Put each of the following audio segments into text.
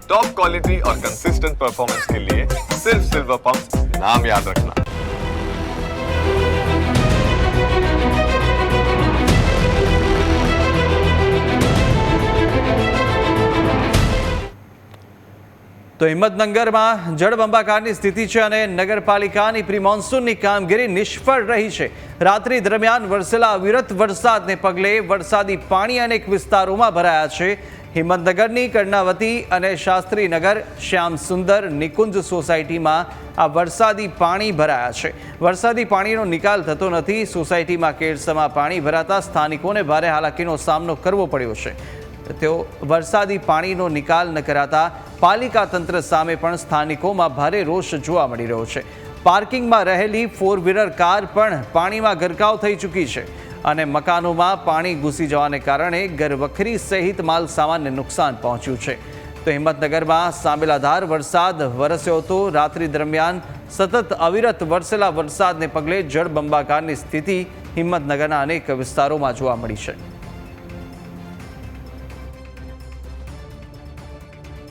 Top quality और consistent performance के लिए सिर्फ सिल्वर पंप नाम याद रखना। તો હિંમતનગરમાં જળબંબાકારની સ્થિતિ છે અને નગરપાલિકાની પ્રી મોન્સૂનની કામગીરી નિષ્ફળ રહી છે। રાત્રિ દરમિયાન વરસેલા અવિરત વરસાદને પગલે વરસાદી પાણી અનેક વિસ્તારોમાં ભરાયા છે। હિંમતનગરની કર્ણાવતી અને શાસ્ત્રીનગર શ્યામ સુંદર નિકુંજ સોસાયટીમાં આ વરસાદી પાણી ભરાયા છે। વરસાદી પાણીનો નિકાલ થતો નથી। સોસાયટીમાં કેળસમાં પાણી ભરાતા સ્થાનિકોને ભારે હાલાકીનો સામનો કરવો પડ્યો છે। તેઓ વરસાદી પાણીનો નિકાલ ન કરાતા પાલિકા તંત્ર સામે પણ સ્થાનિકોમાં ભારે રોષ જોવા મળી રહ્યો છે। પાર્કિંગમાં રહેલી 4 વ્હીલર કાર પણ પાણીમાં ગરકાવ થઈ ચૂકી છે અને મકાનોમાં પાણી ઘૂસી જવાને કારણે ઘરવખરી સહિત માલ સામાનને નુકસાન પહોંચ્યું છે। તો હિંમતનગરમાં સાંબેલાધાર વરસાદ વરસ્યો હતો। રાત્રિ દરમિયાન સતત અવિરત વરસેલા વરસાદને પગલે જળબંબાકારની સ્થિતિ હિંમતનગરના અનેક વિસ્તારોમાં જોવા મળી છે।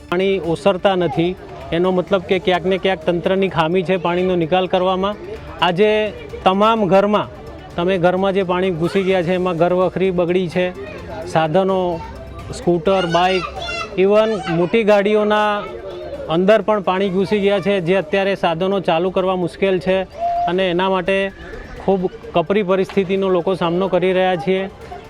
પાણી ઓસરતા નથી, એનો મતલબ કે ક્યાંક ને ક્યાંક તંત્રની ખામી છે પાણીનો નિકાલ કરવામાં। આજે તમામ ઘરમાં જે પાણી ઘૂસી ગયા છે એમાં ઘરવખરી બગડી છે, સાધનો, સ્કૂટર, બાઇક, ઇવન મોટી ગાડીઓના અંદર પણ પાણી ઘૂસી ગયા છે, જે અત્યારે સાધનો ચાલુ કરવા મુશ્કેલ છે અને એના માટે ખૂબ કપરી પરિસ્થિતિનો લોકો સામનો કરી રહ્યા છીએ।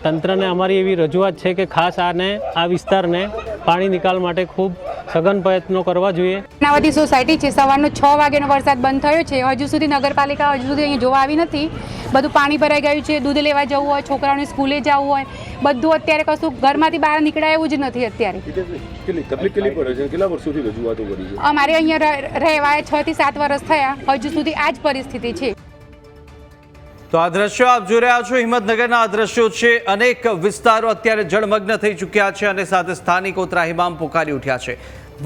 તંત્રને અમારી એવી રજૂઆત છે કે ખાસ આ વિસ્તારને પાણી નિકાલ માટે ખૂબ સઘન પ્રયત્નો કરવા જોઈએ। કર્ણાવતી સોસાયટી છે, સવારનો 6 વાગ્યાનો વરસાદ બંધ થયો છે, હજુ સુધી નગરપાલિકા અહીં જોવા આવી નથી। બધું પાણી ભરાઈ ગયું છે। દૂધ લેવા જવું હોય, છોકરાઓને સ્કૂલે જવું હોય, બધું અત્યારે કશું ઘરમાંથી બહાર નીકળાય એવું જ નથી। અત્યારે કેટલા વર્ષોથી રજૂઆતો કરી છે? અમારે અહીંયા રહેવાય 6 થી 7 વર્ષ થયા, હજુ સુધી આ જ પરિસ્થિતિ છે। તો આ દ્રશ્યો આપ જોઈ રહ્યા છો, હિંમતનગરના આ દ્રશ્યો છે। અનેક વિસ્તારો અત્યારે જળમગ્ન થઈ ચૂક્યા છે અને સાથે સ્થાનિકો ત્રાહિમામ પોકારી ઉઠ્યા છે।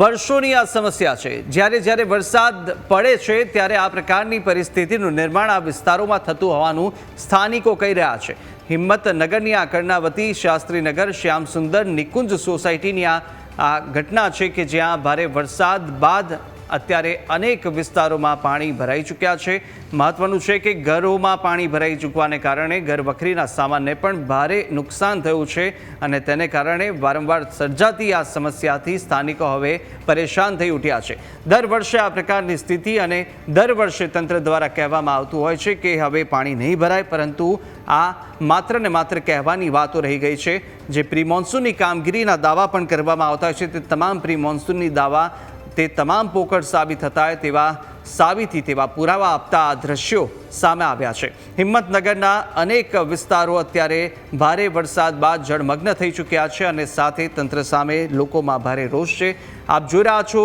વર્ષોની આ સમસ્યા છે। જ્યારે વરસાદ પડે છે ત્યારે આ પ્રકારની પરિસ્થિતિનું નિર્માણ આ વિસ્તારોમાં થતું હોવાનું સ્થાનિકો કહી રહ્યા છે। હિંમતનગરની આ કર્ણાવતી, શાસ્ત્રીનગર, શ્યામ સુંદર, નિકુંજ સોસાયટીની આ ઘટના છે કે જ્યાં ભારે વરસાદ બાદ અત્યારે અનેક વિસ્તારોમાં પાણી ભરાઈ ચૂક્યા છે। મહત્વનું છે કે ઘરોમાં પાણી ભરાઈ ચૂકવાને કારણે ઘરવખરીના સામાનને પણ ભારે નુકસાન થયું છે અને તેને કારણે વારંવાર સર્જાતી આ સમસ્યાથી સ્થાનિકો હવે પરેશાન થઈ ઉઠ્યા છે। દર વર્ષે આ પ્રકારની સ્થિતિ અને દર વર્ષે તંત્ર દ્વારા કહેવામાં આવતું હોય છે કે હવે પાણી નહીં ભરાય, પરંતુ આ માત્ર ને માત્ર કહેવાની વાતો રહી ગઈ છે। જે પ્રી મોન્સૂનની કામગીરીના દાવા પણ કરવામાં આવતા છે તે તમામ પ્રી મોન્સૂનની દાવા તે તમામ પોકળ સાબિત થતા તેવા પુરાવા આપતા આ દ્રશ્યો સામે આવ્યા છે। હિંમતનગરના અનેક વિસ્તારો અત્યારે ભારે વરસાદ બાદ જળમગ્ન થઈ ચૂક્યા છે અને સાથે તંત્ર સામે લોકોમાં ભારે રોષ છે। આપ જોઈ રહ્યા છો,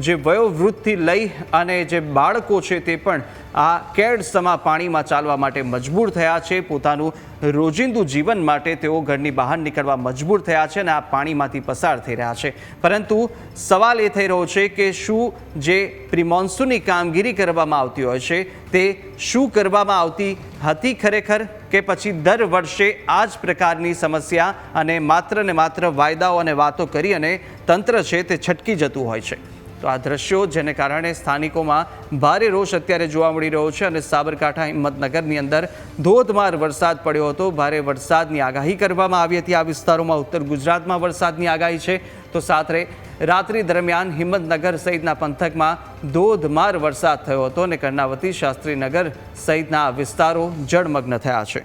જે વયોવૃદ્ધથી લઈ અને જે બાળકો છે તે પણ આ કેળસમા પાણીમાં ચાલવા માટે મજબૂર થયા છે। પોતાનું રોજિંદુ જીવન માટે તેઓ ઘરની બહાર નીકળવા મજબૂર થયા છે અને આ પાણીમાંથી પસાર થઈ રહ્યા છે। પરંતુ સવાલ એ થઈ રહ્યો છે કે શું જે પ્રી મોન્સૂનની કામગીરી કરવામાં આવતી હોય છે તે શું કરવામાં આવતી હતી ખરેખર, કે પછી દર વર્ષે આ જ પ્રકારની સમસ્યા અને માત્ર ને માત્ર વાયદાઓ અને વાતો કરી અને તંત્ર છે તે છટકી જતું હોય છે। તો આ દ્રશ્યો જેને કારણે સ્થાનિકોમાં ભારે રોષ અત્યારે જોવા મળી રહ્યો છે અને સાબરકાંઠા હિંમતનગરની અંદર ધોધમાર વરસાદ પડ્યો હતો। ભારે વરસાદની આગાહી કરવામાં આવી હતી આ વિસ્તારોમાં। ઉત્તર ગુજરાતમાં વરસાદની આગાહી છે, તો સાથે રાત્રિ દરમિયાન હિંમતનગર સહિતના પંથકમાં ધોધમાર વરસાદ થયો હતો અને કર્ણાવતી, શાસ્ત્રીનગર સહિતના વિસ્તારો જળમગ્ન થયા છે।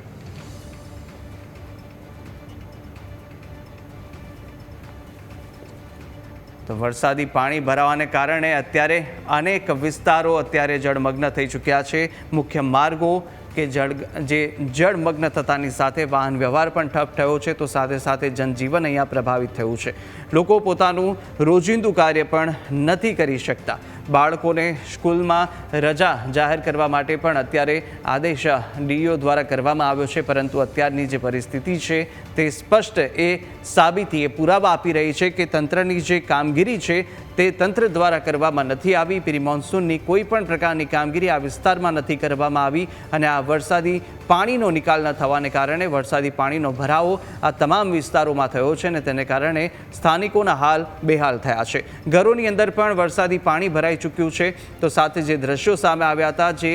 તો વરસાદી પાણી ભરાવાને કારણે અત્યારે અનેક વિસ્તારો અત્યારે જળમગ્ન થઈ ચૂક્યા છે। મુખ્ય માર્ગો કે જે જળમગ્ન થતાની સાથે વાહન વ્યવહાર પણ ઠપ થયો છે, તો સાથે સાથે જનજીવન અહીંયા પ્રભાવિત થયું છે। લોકો પોતાનું રોજિંદુ કાર્ય પણ નથી કરી શકતા। બાળકોને સ્કૂલમાં રજા જાહેર કરવા માટે પણ અત્યારે આદેશ ડીઈઓ દ્વારા કરવામાં આવ્યો છે, પરંતુ અત્યારની જે પરિસ્થિતિ છે તે સ્પષ્ટ એ સાબિતી એ પુરાવા આપી રહી છે કે તંત્રની જે કામગીરી છે તે તંત્ર દ્વારા કરવામાં નથી આવી. પ્રી મોન્સૂનની કોઈ પણ પ્રકારની કામગીરી આ વિસ્તારમાં નથી કરવામાં આવી અને આ વરસાદી પાણીનો નિકાલ ન થવાને કારણે વરસાદી પાણીનો ભરાવો આ તમામ વિસ્તારોમાં થયો છે અને તેને કારણે સ્થાનિકોના હાલ બેહાલ થયા છે. ઘરોની અંદર પણ વરસાદી પાણી ભરાઈ ચૂક્યું છે. તો સાથે જે દ્રશ્યો સામે આવ્યા હતા, જે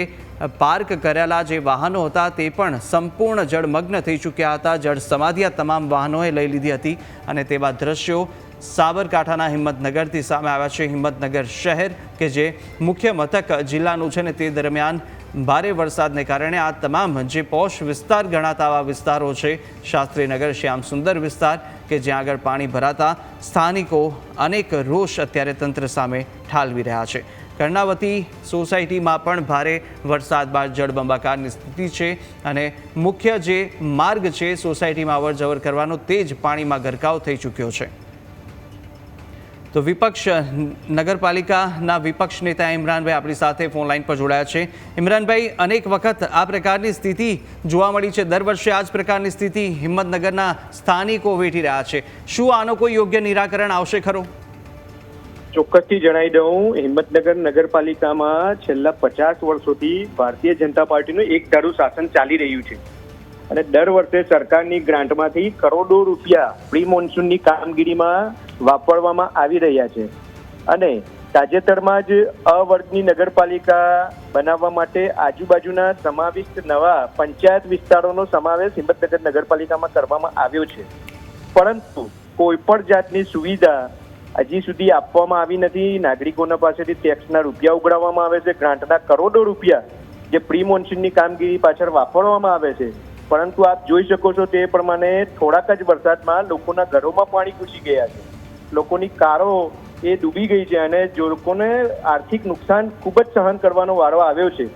પાર્ક કરેલા જે વાહનો હતા તે પણ સંપૂર્ણ જળમગ્ન થઈ ચૂક્યા હતા. જળ સમાધિ આ તમામ વાહનોએ લઈ લીધી હતી અને તેવા દ્રશ્યો સાબરકાંઠાના હિંમતનગરથી સામે આવ્યા છે. હિંમતનગર શહેર કે જે મુખ્ય મથક જિલ્લાનું છે ને તે દરમિયાન ભારે વરસાદને કારણે આ તમામ જે પોશ વિસ્તાર ગણાતા આવા વિસ્તારો છે, શાસ્ત્રીનગર, શ્યામ સુંદર વિસ્તાર કે જ્યાં આગળ પાણી ભરાતા સ્થાનિકો અનેક રોષ અત્યારે તંત્ર સામે ઠાલવી રહ્યા છે. કર્ણાવતી સોસાયટીમાં પણ ભારે વરસાદ બાદ જળબંબાકારની સ્થિતિ છે અને મુખ્ય જે માર્ગ છે સોસાયટીમાં અવર જવર કરવાનો તે જ પાણીમાં ગરકાવ થઈ ચૂક્યો છે. તો વિપક્ષ નગરપાલિકાના વિપક્ષ નેતા ઇમરાનભાઈ આપણી સાથે ફોન લાઈન પર જોડાયા છે. ઇમરાનભાઈ, અનેક વખત આ પ્રકારની સ્થિતિ જોવા મળી છે. દર વર્ષે આ જ પ્રકારની સ્થિતિ હિંમતનગરના સ્થાનિકો વેઠી રહ્યા છે. શું આનો કોઈ યોગ્ય નિરાકરણ આવશે ખરો? ચોક્કસથી જણાવી દઉં, હિંમતનગર નગરપાલિકામાં છેલ્લા 50 વર્ષોથી ભારતીય જનતા પાર્ટીનું એક ધારું શાસન ચાલી રહ્યું છે અને દર વર્ષે સરકારની ગ્રાન્ટમાંથી કરોડો રૂપિયા પ્રી મોન્સૂનની કામગીરીમાં વાપરવામાં આવી રહ્યા છે અને તાજેતરમાં જ અ વર્ગની નગરપાલિકા બનાવવા માટે આજુબાજુના સમાવિષ્ટ નવા પંચાયત વિસ્તારોનો સમાવેશ હિંમતનગર નગરપાલિકામાં કરવામાં આવ્યો છે, પરંતુ કોઈ પણ જાતની સુવિધા હજી સુધી આપવામાં આવી નથી. નાગરિકોના પાસેથી ટેક્સના રૂપિયા ઉઘરાવવામાં આવે છે, ગ્રાન્ટના કરોડો રૂપિયા જે પ્રી મોન્સૂનની કામગીરી પાછળ વાપરવામાં આવે છે, પરંતુ આપ જોઈ શકો છો તે પ્રમાણે થોડાક જ વરસાદમાં લોકોના ઘરોમાં પાણી ઘૂસી ગયા છે, લોકોની કારો એ ડૂબી ગઈ છે અને લોકોને આર્થિક નુકસાન ખૂબ જ સહન કરવાનો વારો આવ્યો છે.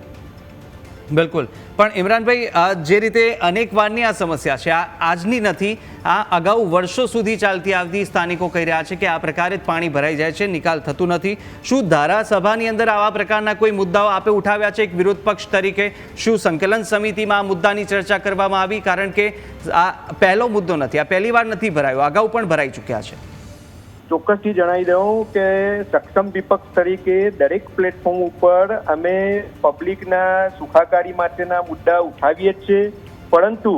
બિલકુલ, પણ ઇમરાનભાઈ, જે રીતે અનેક વારની આ સમસ્યા છે, આ આજની નથી, આ અગાઉ વર્ષો સુધી ચાલતી આવતી. સ્થાનિકો કહી રહ્યા છે કે આ પ્રકારે જ પાણી ભરાઈ જાય છે, નિકાલ થતું નથી. શું ધારાસભાની અંદર આવા પ્રકારના કોઈ મુદ્દાઓ આપે ઉઠાવ્યા છે એક વિરોધ પક્ષ તરીકે? શું સંકલન સમિતિમાં આ મુદ્દાની ચર્ચા કરવામાં આવી? કારણ કે આ પહેલો મુદ્દો નથી, આ પહેલી વાર નથી ભરાયો, અગાઉ પણ ભરાઈ ચૂક્યા છે. ચોક્કસથી જણાવી દઉં કે સક્ષમ વિપક્ષ તરીકે દરેક પ્લેટફોર્મ ઉપર અમે પબ્લિકના સુખાકારી માટેના મુદ્દા ઉઠાવીએ જ છે, પરંતુ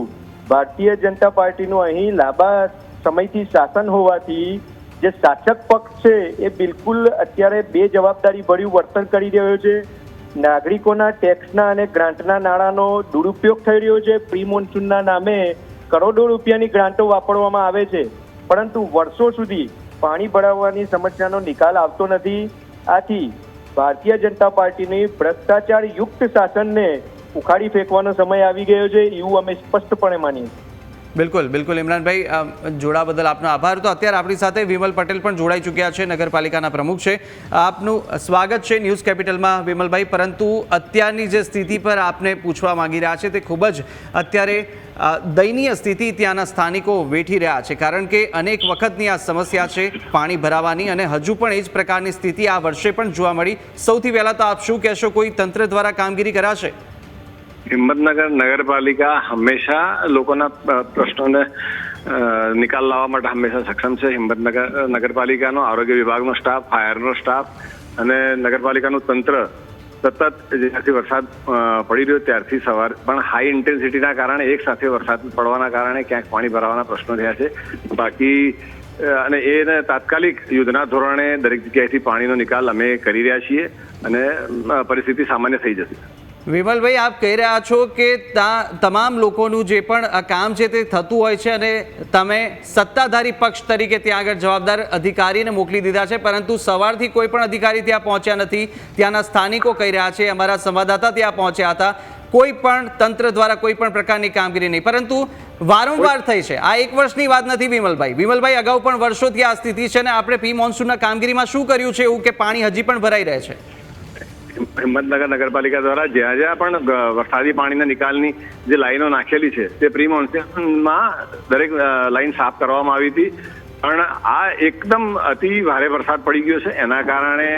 ભારતીય જનતા પાર્ટીનું અહીં લાંબા સમયથી શાસન હોવાથી જે શાસક પક્ષ છે એ બિલકુલ અત્યારે બેજવાબદારી ભર્યું વર્તન કરી રહ્યો છે. નાગરિકોના ટેક્સના અને ગ્રાન્ટના નાણાંનો દુરુપયોગ થઈ રહ્યો છે. પ્રી મોન્સૂનના નામે કરોડો રૂપિયાની ગ્રાન્ટો વાપરવામાં આવે છે, પરંતુ વર્ષો સુધી પાણી ભરાવવાની સમસ્યાનો નિકાલ આવતો નથી. આથી ભારતીય જનતા પાર્ટીની ભ્રષ્ટાચાર યુક્ત શાસનને ઉખાડી ફેંકવાનો સમય આવી ગયો છે એવું અમે સ્પષ્ટપણે માનીએ છીએ. બિલકુલ બિલકુલ ઇમરાનભાઈ, જોડા બદલ આપનો આભાર. તો અત્યારે આપણી સાથે વિમલ પટેલ પણ જોડાઈ ચૂક્યા છે, નગરપાલિકાના પ્રમુખ છે. આપનું સ્વાગત છે ન્યૂઝ કેપિટલમાં વિમલભાઈ. પરંતુ અત્યારની જે સ્થિતિ પર આપને પૂછવા માંગી રહ્યા છે તે ખૂબ જ અત્યારે દયનીય સ્થિતિ ત્યાંના સ્થાનિકો વેઠી રહ્યા છે, કારણ કે અનેક વખતની આ સમસ્યા છે પાણી ભરાવાની અને હજુ પણ એ જ પ્રકારની સ્થિતિ આ વર્ષે પણ જોવા મળી. સૌથી પહેલાં તો આપ શું કહેશો, કોઈ તંત્ર દ્વારા કામગીરી કરાશે? હિંમતનગર નગરપાલિકા હંમેશા લોકોના પ્રશ્નોને નિકાલ લાવવા માટે હંમેશા સક્ષમ છે. હિંમતનગર નગરપાલિકાનો આરોગ્ય વિભાગનો સ્ટાફ, ફાયરનો સ્ટાફ અને નગરપાલિકાનું તંત્ર સતત જ્યારથી વરસાદ પડી રહ્યો ત્યારથી સવાર પણ હાઈ ઇન્ટેન્સિટીના કારણે એક સાથે વરસાદ પડવાના કારણે ક્યાંક પાણી ભરાવાના પ્રશ્નો થયા છે. બાકી અને એને તાત્કાલિક યુદ્ધના ધોરણે દરેક જગ્યાએથી પાણીનો નિકાલ અમે કરી રહ્યા છીએ અને પરિસ્થિતિ સામાન્ય થઈ જશે. વિમલભાઈ, આપ કહી રહ્યા છો કે તમામ લોકોનું જે પણ કામ છે તે થતું હોય છે અને તમે સત્તાધારી પક્ષ તરીકે ત્યાં આગળ જવાબદાર અધિકારીને મોકલી દીધા છે, પરંતુ સવારથી કોઈ પણ અધિકારી ત્યાં પહોંચ્યા નથી. ત્યાંના સ્થાનિકો કહી રહ્યા છે, અમારા સંવાદદાતા ત્યાં પહોંચ્યા હતા, કોઈ પણ તંત્ર દ્વારા કોઈ પણ પ્રકારની કામગીરી નહીં, પરંતુ વારંવાર થઈ છે. આ એક વર્ષની વાત નથી વિમલભાઈ. વિમલભાઈ, અગાઉ પણ વર્ષોથી આ સ્થિતિ છે અને આપણે પ્રી મોન્સૂનના કામગીરીમાં શું કર્યું છે એવું કે પાણી હજી પણ ભરાઈ રહે છે? હિંમતનગર નગરપાલિકા દ્વારા જ્યાં જ્યાં પણ વરસાદી પાણીના નિકાલની જે લાઈનો નાખેલી છે તે પ્રી મોન્સૂનમાં દરેક લાઈન સાફ કરવામાં આવી હતી, પણ આ એકદમ અતિ ભારે વરસાદ પડી ગયો છે, એના કારણે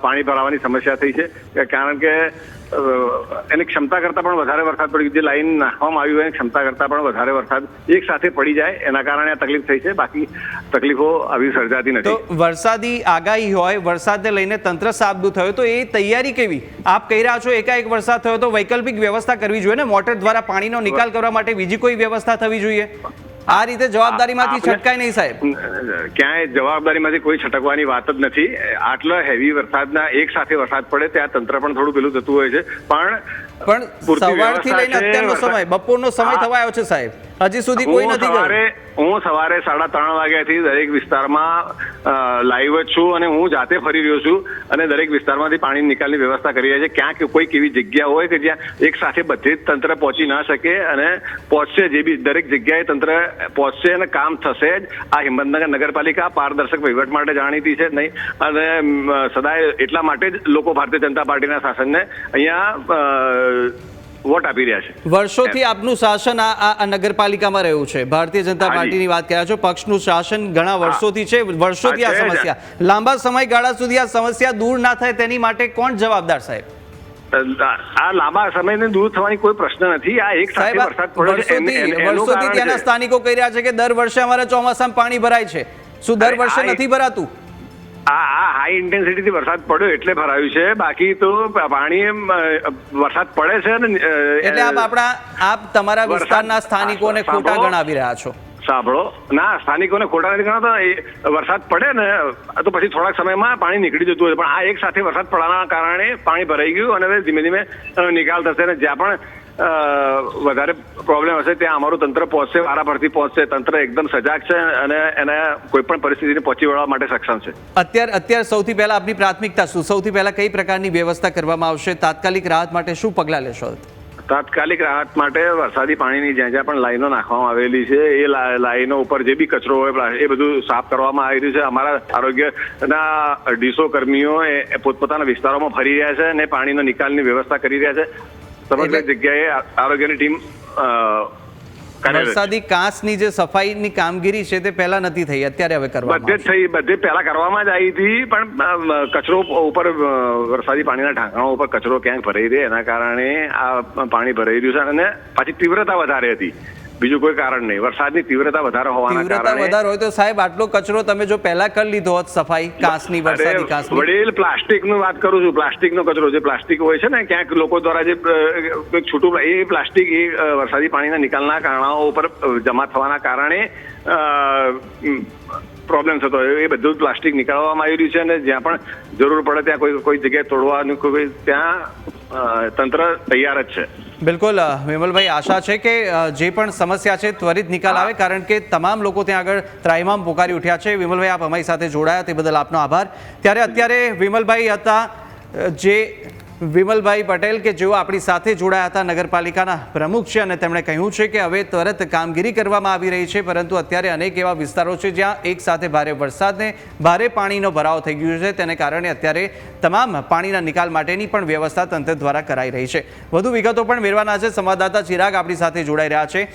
પાણી ભરાવાની સમસ્યા થઈ છે. કારણ કે એની ક્ષમતા કરતાં પણ વધારે વરસાદ પડી ગયો, જે લાઈન નાખવામાં આવી હોય એની ક્ષમતા કરતાં પણ વધારે વરસાદ એક સાથે પડી જાય, એના કારણે આ તકલીફ થઈ છે. બાકી તકલીફો આવી સર્જાતી નથી. તો વરસાદી આગાહી હોય, વરસાદને લઈને તંત્ર સાબદું થયું, તો એ તૈયારી કેવી? આપ કહી રહ્યા છો એકાએક વરસાદ થયો તો વૈકલ્પિક વ્યવસ્થા કરવી જોઈએ ને, મોટર દ્વારા પાણીનો નિકાલ કરવા માટે બીજી કોઈ વ્યવસ્થા થવી જોઈએ. આ રીતે જવાબદારીમાંથી છટકાય નહીં સાહેબ. ક્યાંય જવાબદારીમાંથી કોઈ છટકવાની વાત જ નથી. આટલા હેવી વરસાદના એક સાથે વરસાદ પડે ત્યાં તંત્ર પણ થોડું પેલું થતું હોય છે. પણ સવારથી લઈને અત્યારનો સમય, બપોરનો સમય થવાયો છે સાહેબ, હજી સુધી કોઈ નથી ગયું. હું સવારે 3:30 વાગ્યાથી દરેક વિસ્તારમાં લાઈવ જ છું અને હું જાતે ફરી રહ્યો છું અને દરેક વિસ્તારમાંથી પાણી નિકાલની વ્યવસ્થા કરી રહ્યા છે. ક્યાંક કોઈક એવી જગ્યા હોય કે જ્યાં એક સાથે બધે જ તંત્ર પહોંચી ના શકે અને પહોંચશે, જે બી દરેક જગ્યાએ તંત્ર પહોંચશે અને કામ થશે જ. આ હિંમતનગર નગરપાલિકા પારદર્શક વહીવટ માટે જાણીતી છે નહીં, અને સદાય એટલા માટે જ લોકો ભારતીય જનતા પાર્ટીના શાસનને અહીંયા વોટ આપી રહ્યા છે. વર્ષોથી આપનું શાસન આ નગરપાલિકામાં રહ્યું છે. ભારતીય જનતા પાર્ટીની વાત કર્યા છો, પક્ષનું શાસન ઘણા વર્ષોથી છે. વર્ષોથી આ સમસ્યા, લાંબા સમયગાળા સુધી આ સમસ્યા દૂર ના થાય તેની માટે કોણ જવાબદાર સાહેબ? આ લાંબા સમયને દૂર થવાની કોઈ પ્રશ્ન નથી. આ એક સાથે વરસાદ પડ્યો, વર્ષોથી ત્યાંના સ્થાનિકો કહી રહ્યા છે કે દર વર્ષે અમારા ચોમાસામાં પાણી ભરાય છે. શું દર વર્ષે નથી ભરાતું? આ હાઈ ઇન્ટેન્સિટીથી વરસાદ પડ્યો એટલે ભરાયું છે. બાકી તો પાણી વરસાદ પડે છે ને એટલે આપ તમારા વિસ્તારના સ્થાનિકોને ખોટા ગણાવી રહ્યા છો. સાંભળો, ના, સ્થાનિકોને ખોટા નથી ગણાવતા. વધારે પડે ને તો પછી થોડાક સમયમાં પાણી નીકળી જતું હોય, પણ આ એક સાથે વરસાદ પડવાના કારણે પાણી ભરાઈ ગયું અને હવે ધીમે ધીમે નિકાલ થશે. અને જ્યાં પણ વધારે પ્રોબ્લેમ હશે ત્યાં અમારું તંત્ર પહોંચશે, વારાફરતી પહોંચશે. તંત્ર એકદમ સજાગ છે અને એને કોઈ પણ પરિસ્થિતિને પહોંચી વળવા માટે સક્ષમ છે. અત્યારે સૌથી પહેલા આપની પ્રાથમિકતા શું? સૌથી પહેલા કઈ પ્રકારની વ્યવસ્થા કરવામાં આવશે? તાત્કાલિક રાહત માટે શું પગલાં લેશો? તાત્કાલિક રાહત માટે વરસાદી પાણીની જ્યાં જ્યાં પણ લાઈનો નાખવામાં આવેલી છે એ લાઈનો ઉપર જે બી કચરો હોય એ બધું સાફ કરવામાં આવી રહ્યું છે. અમારા આરોગ્યના ડીસો કર્મીઓ એ પોતપોતાના વિસ્તારોમાં ફરી રહ્યા છે અને પાણીનો નિકાલની વ્યવસ્થા કરી રહ્યા છે. સમગ્ર જગ્યાએ આરોગ્યની ટીમ વરસાદી કાંસની જે સફાઈની કામગીરી છે તે પહેલા નથી થઈ, અત્યારે હવે કરવામાં બધે પહેલા કરવામાં જ આવી હતી, પણ કચરો ઉપર વરસાદી પાણીના ઢાંકણો ઉપર કચરો ક્યાંક ભરાઈ રહે એના કારણે આ પાણી ભરાઈ રહ્યું છે અને પાછી તીવ્રતા વધારે હતી. બીજું કોઈ કારણ નહીં, વરસાદની તીવ્રતા વધારે હોવાના કારણે. વધારે હોય તો સાહેબ આટલો કચરો તમે જો પહેલા કરી લીધો હોત સફાઈ કાંસની, વરસાદી કાંસની. વડીલ, પ્લાસ્ટિકની વાત કરું છું. પ્લાસ્ટિકનો કચરો, જે પ્લાસ્ટિક હોય છે ને ક્યાંક લોકો દ્વારા જે છૂટું, એ પ્લાસ્ટિક એ વરસાદી પાણીના નિકાલના કારણો ઉપર જમા થવાના કારણે પ્રોબ્લેમ થતો હોય. એ બધું પ્લાસ્ટિક નીકાળવામાં આવી રહ્યું છે અને જ્યાં પણ જરૂર પડે ત્યાં કોઈ જગ્યાએ તોડવાનું ત્યાં તંત્ર તૈયાર જ છે. બિલકુલ વિમલભાઈ, આશા છે કે જે પણ સમસ્યા છે ત્વરિત નિકાલ આવે, કારણ કે તમામ લોકો ત્યાં આગળ ત્રાહિમામ પોકારી ઉઠ્યા છે. વિમલભાઈ, આપ અમારી સાથે જોડાયા તે બદલ આપનો આભાર. ત્યારે અત્યારે વિમલભાઈ હતા, જે વિમલભાઈ પટેલ કે જેઓ આપણી સાથે જોડાયા હતા, નગરપાલિકાના પ્રમુખ છે, અને તેમણે કહ્યું છે કે હવે ત્વરિત કામગીરી કરવામાં આવી રહી છે, પરંતુ અત્યારે અનેક એવા વિસ્તારો છે જ્યાં એક સાથે ભારે વરસાદને ભારે પાણીનો ભરાવો થઈ ગયો છે, તેને કારણે અત્યારે તમામ પાણીના નિકાલ માટેની પણ વ્યવસ્થા તંત્ર દ્વારા કરાઈ રહી છે. વધુ વિગતો પણ મેળવવાના છે. સંવાદદાતા ચિરાગ આપણી સાથે જોડાઈ રહ્યા છે.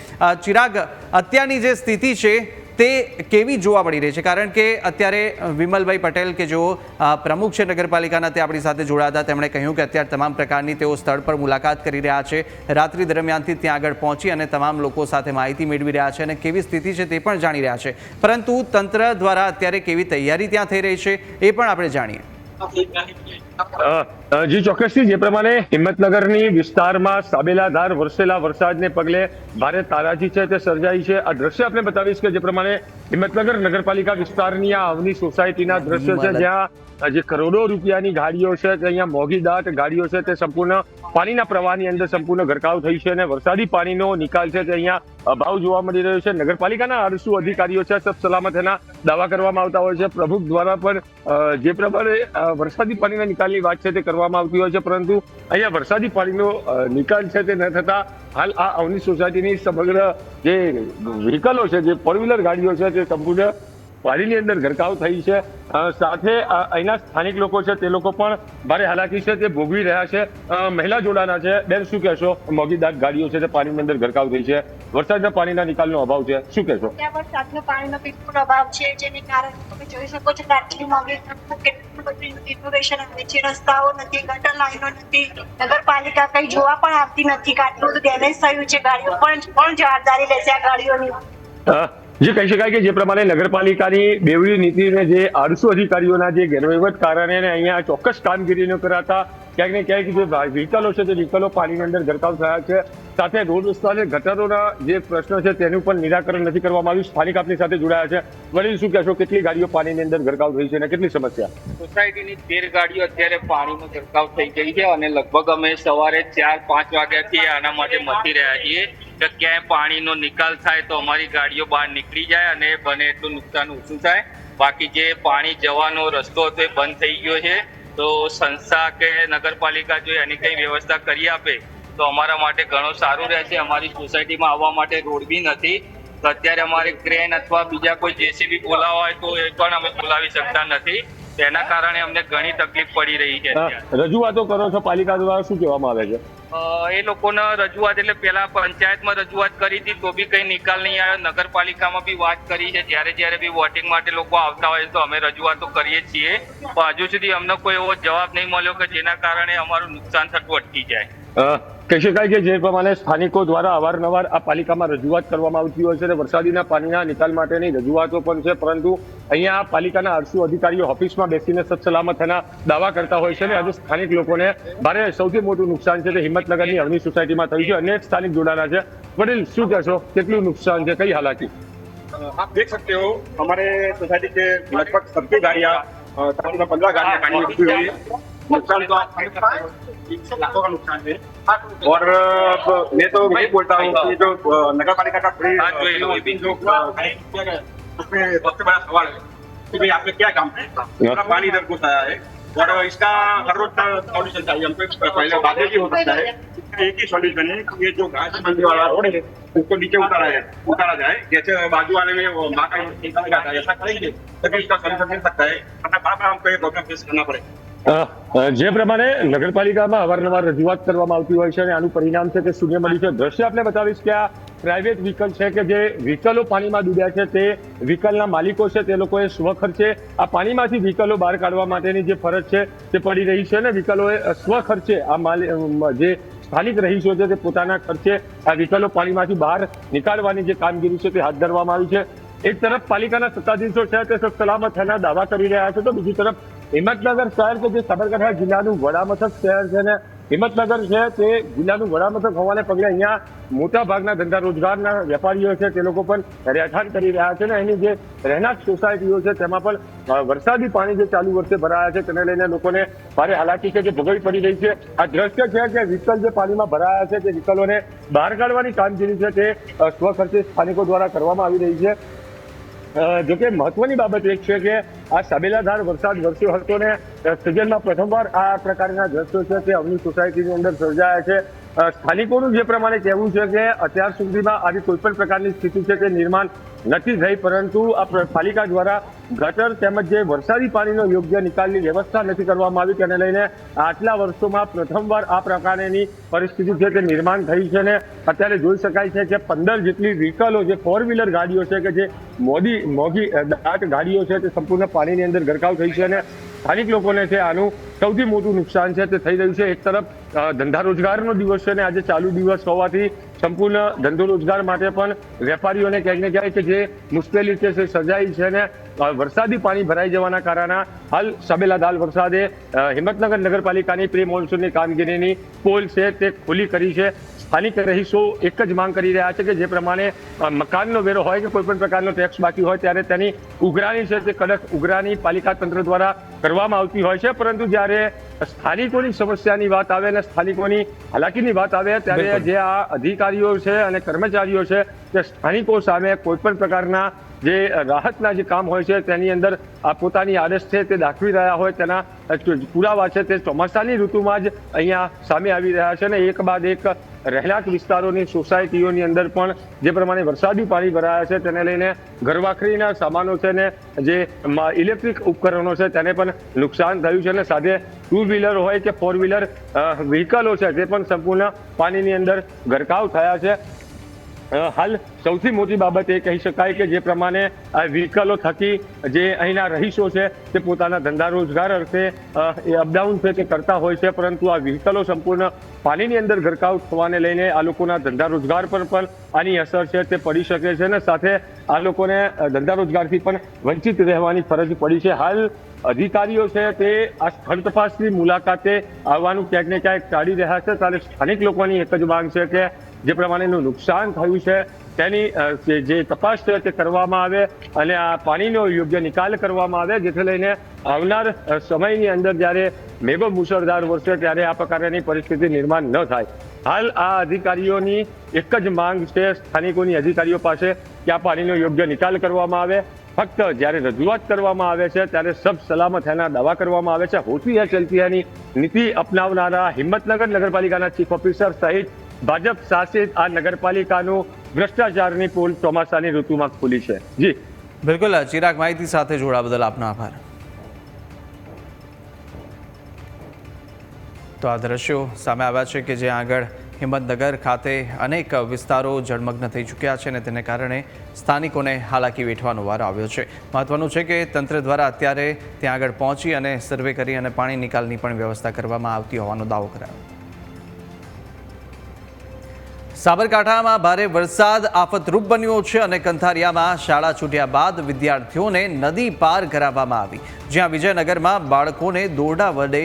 ચિરાગ, અત્યારની જે સ્થિતિ છે તે કેવી જોવા મળી રહી છે? કારણ કે અત્યારે વિમલભાઈ પટેલ કે જેઓ પ્રમુખ છે નગરપાલિકાના, તે આપણી સાથે જોડાયા હતા. તેમણે કહ્યું કે અત્યારે તમામ પ્રકારની તેઓ સ્થળ પર મુલાકાત કરી રહ્યા છે, રાત્રિ દરમિયાનથી ત્યાં આગળ પહોંચી અને તમામ લોકો સાથે માહિતી મેળવી રહ્યા છે અને કેવી સ્થિતિ છે તે પણ જાણી રહ્યા છે. પરંતુ તંત્ર દ્વારા અત્યારે કેવી તૈયારી ત્યાં થઈ રહી છે એ પણ આપણે જાણીએ. જી ચોક્કસથી, જે પ્રમાણે હિંમતનગરની વિસ્તારમાં સાબેલાધાર વરસેલા વરસાદને પગલે ભારે તારાજી છે તે સર્જાઈ છે. આ દ્રશ્ય આપણે બતાવીશ કે જે પ્રમાણે હિંમતનગર નગરપાલિકા વિસ્તારની આ અવની સોસાયટીના દ્રશ્યો છે, જ્યાં જે કરોડો રૂપિયાની ગાડીઓ છે તે અહીંયા મોંઘીદાટ ગાડીઓ છે તે સંપૂર્ણ પાણીના પ્રવાહની અંદર સંપૂર્ણ ગરકાવ થઈ છે અને વરસાદી પાણીનો નિકાલ છે તે અહીંયા અભાવ જોવા મળી રહ્યો છે. નગરપાલિકાના આરસુ અધિકારીઓ છે સબ સલામત એના દાવા કરવામાં આવતા હોય છે. પ્રમુખ દ્વારા પણ જે પ્રમાણે વરસાદી પાણીના નિકાલની વાત છે તે કરવામાં આવતી હોય છે, પરંતુ અહીંયા વરસાદી પાણીનો નિકાલ છે તે ન થતા હાલ આ અવની સોસાયટીની સમગ્ર જે વ્હીકલો છે, જે ફોર વ્હીલર ગાડીઓ છે તે સંપૂર્ણ પાણીની અંદર ગરકાવ થઈ છે. સાથે અહીંના સ્થાનિક લોકો છે તે લોકો પણ ભારે હાલાકી છે તે ભોગવી રહ્યા છે. મહિલા જોડાના છે. બેન, શું કહેશો? મોંઘીદાટ ગાડીઓ છે તે પાણીની અંદર ગરકાવ થઈ છે, વરસાદના પાણીના નિકાલનો અભાવ છે, શું કહેશો? ત્યાં વરસાદનો પાણીનો બિલકુલ અભાવ છે, જેને કારણે તમે જોઈ શકો છો કે આટલી મોંઘી કેટલું બધું ઇનોવેશન આવે છે. રસ્તાઓ નથી, ગટર લાઈનો નથી, નગરપાલિકા કઈ જોવા પણ આવતી નથી કે આટલું બધું ડેમેજ થયું છે. ગાડીઓ પણ જવાબદારી લેશે આ ગાડીઓની. જે કહી શકાય કે જે પ્રમાણે નગરપાલિકાની બેવડી નીતિને જે 800 અધિકારીઓના જે ગેરવહીવટ કારણે અહીંયા ચોક્કસ કામગીરી ન કરાતા ક્યાંક ને ક્યાંક જે વ્હીકલો છે તે વ્હીકલો પાણીની અંદર ગરકાવ થયા છે. સાથે રોડ રસ્તા અને ગટરોના જે પ્રશ્ન છે તેનું પણ નિરાકરણ નથી કરવામાં આવ્યું. સ્થાનિક આપની સાથે જોડાયા છે. વડીલ, શું કહેશો, કેટલી ગાડીઓ પાણીની અંદર ગરકાવ થઈ છે અને કેટલી સમસ્યા? સોસાયટીની 13 ગાડીઓ અત્યારે પાણીનો ગરકાવ થઈ ગઈ છે અને લગભગ અમે સવારે 4-5 વાગ્યાથી આના માટે મથી રહ્યા છીએ કે ક્યાંય પાણીનો નિકાલ થાય તો અમારી ગાડીઓ બહાર નીકળી જાય અને બને એટલું નુકસાન ઓછું થાય. બાકી જે પાણી જવાનો રસ્તો હતો એ બંધ થઈ ગયો છે, તો સંસ્થા કે નગરપાલિકા જો એની કઈ વ્યવસ્થા કરી આપે તો અમારા માટે ઘણું સારું રહેશે. અમારી સોસાયટીમાં આવવા માટે રોડ બી નથી, તો અત્યારે અમારે ક્રેન અથવા બીજા કોઈ જેસીબી બોલાવવા હોય તો એ પણ અમે બોલાવી શકતા નથી. તેના કારણે અમને ઘણી તકલીફ પડી રહી છે. રજૂઆતો કરો છો પાલિકા દ્વારા, શું કહેવામાં આવે છે? એ લોકોને રજૂઆત એટલે પેલા પંચાયતમાં રજૂઆત કરી હતી તો બી કઈ નિકાલ નહીં આવ્યો. નગરપાલિકામાં બી વાત કરી છે, જ્યારે બી વોટિંગ માટે લોકો આવતા હોય તો અમે રજૂઆતો કરીએ છીએ, પણ હજુ સુધી અમને કોઈ એવો જવાબ નહીં મળ્યો કે જેના કારણે અમારું નુકસાન થતું અટકી જાય. કહી શકાય કે જે પ્રમાણે સ્થાનિકો દ્વારા અવારનવાર આ પાલિકામાં રજૂઆત કરવામાં આવતી હોય છે અને વરસાદીના પાણીના નિકાલ માટેની રજૂઆતો પણ છે, પરંતુ અહીંયા પાલિકાના 800 અધિકારીઓ ઓફિસમાં બેસીને સલામત એના દાવા કરતા હોય છે અને આજે સ્થાનિક લોકોને ભારે સૌથી મોટું નુકસાન છે તે હિંમતનગરની અવની સોસાયટીમાં થયું છે. અનેક સ્થાનિક જોડાના છે. વડીલ, શું કહેશો, કેટલું નુકસાન છે, કઈ હાલાકી? आप देख सकते हो हमारे सोसाइटी के लगभग 70 गाड़ियाँ, तकरीबन 15 गाड़ियाँ पानी में डूबी हुई है. नुकसान तो आप समझ सकते हो, 100 लाखों का नुकसान है. और मैं तो वही बोलता हूँ कि जो नगर पालिका का उसमें सबसे बड़ा सवाल है कि भाई आपने क्या काम किया, पानी इधर घुस आया है और इसका हर रोज का सॉल्यूशन चाहिए हमको. पहले बाद में भी हो सकता है, एक ही सॉल्यूशन है कि ये जो घास मंडी वाला रोड है उसको नीचे उतारा जाए, जैसे बाजू वाले में माँ का निकाल जाता है, ऐसा करेंगे तभी इसका सॉल्यूशन मिल सकता है. वरना बार बार हमको ये प्रॉब्लम फेस करना पड़े. જે પ્રમાણે નગરપાલિકામાં અવારનવાર રજૂઆત કરવામાં આવતી હોય છે અને આનું પરિણામ છે તે શૂન્ય મળ્યું છે. દ્રશ્ય આપણે બતાવીશ કે આ પ્રાઇવેટ વ્હીકલ છે કે જે વ્હીકલો પાણીમાં ડૂબ્યા છે તે વ્હીકલના માલિકો છે તે લોકોએ સ્વખર્ચે આ પાણીમાંથી વ્હીકલો બહાર કાઢવા માટેની જે ફરજ છે તે પડી રહી છે અને વ્હીકલોએ સ્વખર્ચે આ જે સ્થાનિક રહીશો છે તે પોતાના ખર્ચે આ વ્હીકલો પાણીમાંથી બહાર નીકાળવાની જે કામગીરી છે તે હાથ ધરવામાં આવી છે. એક તરફ પાલિકાના સત્તાધીશો છે તે સલામત થવાના દાવા કરી રહ્યા છે, તો બીજી તરફ હિંમતનગર શહેર કે જે સાબરકાંઠા જિલ્લાનું વડામથક શહેર છે ને હિંમતનગર છે તે જિલ્લાનું વડામથક હોવાને પગલે અહીંયા મોટા ભાગના ધંધા રોજગારના વેપારીઓ છે તે લોકો પણ રહેઠાણ કરી રહ્યા છે ને એની જે રહેણાંક સોસાયટીઓ છે તેમાં પણ વરસાદી પાણી જે ચાલુ વર્ષે ભરાયા છે તેને લઈને લોકોને ભારે હાલાકી છે જે ભોગવવી પડી રહી છે. આ દ્રશ્ય છે કે વ્હીકલ જે પાણીમાં ભરાયા છે તે વ્હીકલોને બહાર કાઢવાની કામગીરી છે તે સ્વખર્ચે સ્થાનિકો દ્વારા કરવામાં આવી રહી છે. જોકે મહત્વની બાબત એક છે કે આ સાબેલાધાર વરસાદ વરસ્યો હતો ને સિઝનમાં પ્રથમવાર આ પ્રકારના દ્રશ્યો છે તે અવની સોસાયટીની અંદર સર્જાયા છે. સ્થાનિકોનું જે પ્રમાણે કહેવું છે કે અત્યાર સુધીમાં આવી કોઈ પણ પ્રકારની સ્થિતિ છે તે નિર્માણ નથી થઈ, પરંતુ આ પાલિકા દ્વારા ગટર તેમજ જે વરસાદી પાણીનો યોગ્ય નિકાલની વ્યવસ્થા નથી કરવામાં આવી, તેને લઈને આટલા વર્ષોમાં પ્રથમવાર આ પ્રકારની પરિસ્થિતિ છે તે નિર્માણ થઈ છે. ને અત્યારે જોઈ શકાય છે કે 15 જેટલી વ્હીકલો જે 4 વ્હીલર ગાડીઓ છે કે જે મોંઘી ગાડીઓ છે તે સંપૂર્ણ પાણીની અંદર ગરકાવ થઈ છે અને સ્થાનિક લોકોને છે આનું સૌથી મોટું નુકસાન છે તે થઈ રહ્યું છે. એક તરફ ધંધા રોજગારનો દિવસ છે ને આજે ચાલુ દિવસ હોવાથી સંપૂર્ણ ધંધો રોજગાર માટે પણ વેપારીઓને ક્યાંક ને ક્યાંક જે મુશ્કેલી છે તે સર્જાઈ છે ને વરસાદી પાણી ભરાઈ જવાના કારણે હાલ સાબેલાધાર વરસાદે હિંમતનગર નગરપાલિકાની પ્રી મોન્સૂનની કામગીરીની પોલ છે તે ખુલ્લી કરી છે. સ્થાનિક રહીશો એક જ માંગ કરી રહ્યા છે કે જે પ્રમાણે મકાનનો વેરો હોય કે કોઈ પણ પ્રકારનો ટેક્સ બાકી હોય ત્યારે તેની ઉઘરાણી છે તે કડક ઉઘરાણી પાલિકા તંત્ર દ્વારા કરવામાં આવતી હોય છે, પરંતુ જ્યારે સ્થાનિકોની સમસ્યાની વાત આવે અને સ્થાનિકોની હાલાકીની વાત આવે ત્યારે જે આ અધિકારીઓ છે અને કર્મચારીઓ છે તે સ્થાનિકો સામે કોઈ પણ પ્રકારના જે રાહતના જે કામ હોય છે તેની અંદર આ પોતાની આદત છે તે દાખવી રહ્યા હોય તેના પુરાવા છે તે ચોમાસાની ઋતુમાં જ અહીંયા સામે આવી રહ્યા છે. અને એક બાદ એક રહેણાંક વિસ્તારોની સોસાયટીઓની અંદર પણ જે પ્રમાણે વરસાદી પાણી ભરાયા છે તેને લઈને ઘરવાખરીના સામાનો છે ને જે ઇલેક્ટ્રિક ઉપકરણો છે તેને પણ નુકસાન થયું છે અને સાથે 2 વ્હીલર હોય કે 4 વ્હીલર વ્હીકલો છે તે પણ સંપૂર્ણ પાણીની અંદર ગરકાવ થયા છે. હાલ સૌથી મોટી બાબત એ કહી શકાય કે જે પ્રમાણે આ વ્હીકલો થકી જે અહીંના રહીશો છે તે પોતાના ધંધા રોજગાર અર્થે એ અપડાઉન છે તે કરતા હોય છે, પરંતુ આ વ્હીકલો સંપૂર્ણ પાણીની અંદર ગરકાવ થવાને લઈને આ લોકોના ધંધા રોજગાર પર પણ આની અસર છે તે પડી શકે છે અને સાથે આ લોકોને ધંધા રોજગારથી પણ વંચિત રહેવાની ફરજ પડી છે. હાલ અધિકારીઓ છે તે આ સ્થળ તપાસની મુલાકાતે આવવાનું ક્યાંક ને ક્યાંક ટાળી રહ્યા છે, ત્યારે સ્થાનિક લોકોની એક જ માંગ છે કે જે પ્રમાણેનું નુકસાન થયું છે તેની જે તપાસ છે તે કરવામાં આવે અને આ પાણીનો યોગ્ય નિકાલ કરવામાં આવે, જેથી લઈને આવનાર સમયની અંદર જ્યારે મેઘો મુશળધાર વરસે ત્યારે આ પ્રકારની પરિસ્થિતિ નિર્માણ ન થાય. હાલ આ અધિકારીઓની એક જ માંગ છે સ્થાનિકોની અધિકારીઓ પાસે કે આ પાણીનો યોગ્ય નિકાલ કરવામાં આવે. ફક્ત જ્યારે રજૂઆત કરવામાં આવે છે ત્યારે સબ સલામત એના દાવા કરવામાં આવે છે. હોતી હે ચલતી હૈની નીતિ અપનાવનારા હિંમતનગર નગરપાલિકાના ચીફ ઓફિસર સહિત ભાજપ શાસિત આ નગરપાલિકાનું ભ્રષ્ટાચારની પોલ ચોમાસાની ઋતુમાં ખુલી છે. જી બિલકુલ ચિરાગ, માહિતી સાથે જોડા બદલ આપનો આભાર. તો આ દ્રશ્યો સામે આવ્યા છે કે જ્યાં આગળ હિંમતનગર ખાતે અનેક વિસ્તારો જળમગ્ન થઈ ચૂક્યા છે અને તેને કારણે સ્થાનિકોને હાલાકી વેઠવાનો વારો આવ્યો છે. મહત્વનું છે કે તંત્ર દ્વારા અત્યારે ત્યાં આગળ પહોંચી અને સર્વે કરી અને પાણી નિકાલની પણ વ્યવસ્થા કરવામાં આવતી હોવાનો દાવો કરાયો. સાબરકાંઠામાં ભારે વરસાદ આફતરૂપ બન્યો છે અને કંથારિયામાં શાળા છૂટ્યા બાદ વિદ્યાર્થીઓને નદી પાર કરાવવામાં આવી, જ્યાં વિજયનગરમાં બાળકોને દોરડા વડે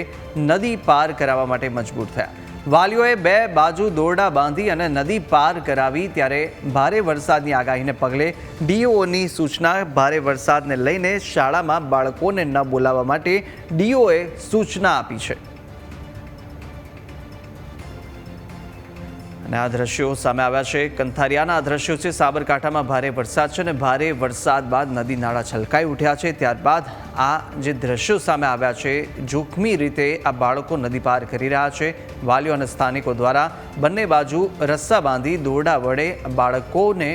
નદી પાર કરાવવા માટે મજબૂર થયા. વાલીઓએ બે બાજુ દોરડા બાંધી અને નદી પાર કરાવી, ત્યારે ભારે વરસાદની આગાહીને પગલે ડીઓની સૂચના. ભારે વરસાદને લઈને શાળામાં બાળકોને ન બોલાવવા માટે ડીઓએ સૂચના આપી છે. અને આ દ્રશ્યો સામે આવ્યા છે કંથારિયાના દ્રશ્યો છે. સાબરકાંઠામાં ભારે વરસાદ છે અને ભારે વરસાદ બાદ નદી નાળા છલકાઈ ઉઠ્યા છે. ત્યારબાદ આ જે દ્રશ્યો સામે આવ્યા છે, જોખમી રીતે આ બાળકો નદી પાર કરી રહ્યા છે. વાલીઓ અને સ્થાનિકો દ્વારા બંને બાજુ રસ્સા બાંધી દોરડા વડે બાળકોને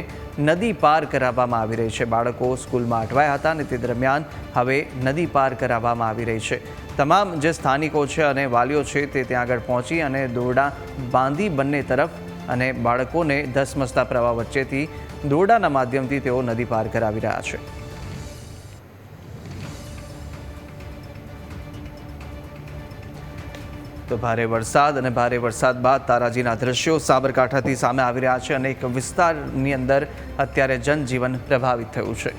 નદી પાર કરાવવામાં આવી રહી છે. બાળકો સ્કૂલમાં અટવાયા હતા અને તે દરમિયાન હવે નદી પાર કરાવવામાં આવી રહી છે. તમામ જે સ્થાનિકો છે અને વાલીઓ છે તે ત્યાં આગળ પહોંચી અને દોરડા બાંધી બંને તરફ અને બાળકોને ધસમસતા પ્રવાહ વચ્ચેથી દોરડાના માધ્યમથી તેઓ નદી પાર કરાવી રહ્યા છે. તો ભારે વરસાદ અને ભારે વરસાદ બાદ તારાજીના દ્રશ્યો સાબરકાંઠાથી સામે આવી રહ્યા છે. અનેક વિસ્તારની અંદર અત્યારે જનજીવન પ્રભાવિત થયું છે.